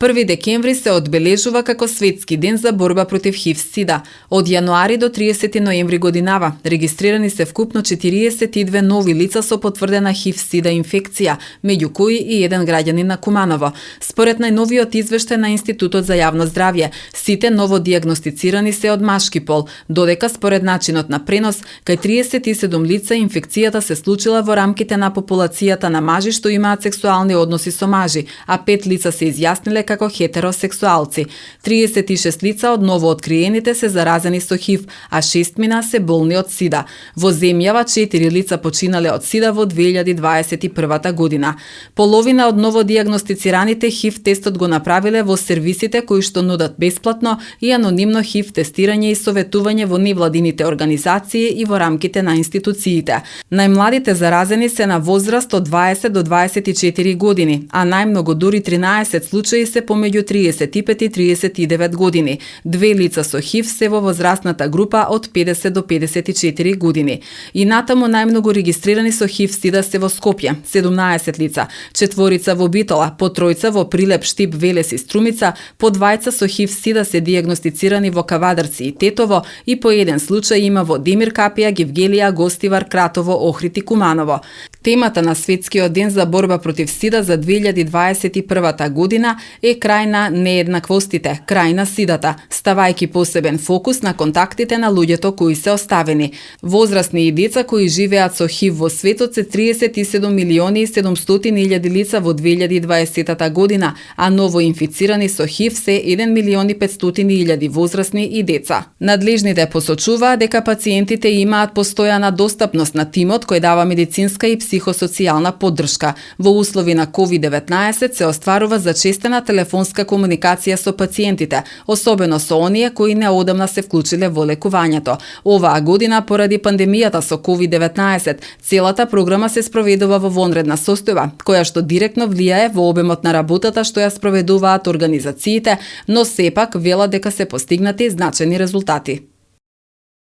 1 декември се одбележува како Светски ден за борба против ХИВ/СИДА. Од јануари до 30 ноември годинава регистрирани се вкупно 42 нови лица со потврдена ХИВ/СИДА инфекција, меѓу кои и еден граѓанин на Куманово. Според најновиот извештај на Институтот за јавно здравје, сите новодијагностицирани се од машки пол, додека според начинот на пренос, кај 37 лица инфекцијата се случила во рамките на популацијата на мажи што имаат сексуални односи со мажи, а 5 лица се изјасниле како хетеросексуалци. 36 лица од новооткриените се заразени со ХИВ, а 6 мина се болни од СИДА. Во земјава 4 лица починале од СИДА во 2021 година. Половина од новодијагностицираните ХИВ тестот го направиле во сервисите кои што нудат бесплатно и анонимно ХИВ тестирање и советување во невладините организации и во рамките на институциите. Најмладите заразени се на возраст од 20 до 24 години, а најмногу дури 13 случаи се помеѓу 35 и 39 години. 2 лица со ХИВ се во возрастната група од 50 до 54 години. И натаму најмногу регистрирани со ХИВ/СИДА се во Скопје, 17 лица, 4 во Битола, по 3 во Прилеп, Штип, Велес и Струмица, по 2 со ХИВ/СИДА се дијагностицирани во Кавадарци и Тетово и по 1 случај има во Демир Капија, Гевгелија, Гостивар, Кратово, Охрид и Куманово. Темата на Светскиот ден за борба против СИДА за 2021 година е крај на нееднаквостите, крај на СИДАТа, ставајќи посебен фокус на контактите на луѓето кои се оставени. Возрастни и деца кои живеат со ХИВ во светот се 37 милиони и 700 илјади лица во 2020 година, а ново инфицирани со ХИВ се 1 милион и 500 илјади возрастни и деца. Надлежните посочуваат дека пациентите имаат постојана достапност на тимот кој дава медицинска и психосоцијална поддршка. Во услови на COVID-19 се остварува зачестена телефонска комуникација со пациентите, особено со оние кои неодамна се вклучиле во лекувањето. Оваа година поради пандемијата со COVID-19, целата програма се спроведува во вонредна состојба, која што директно влијае во обемот на работата што ја спроведуваат организациите, но сепак велат дека се постигнати значајни резултати.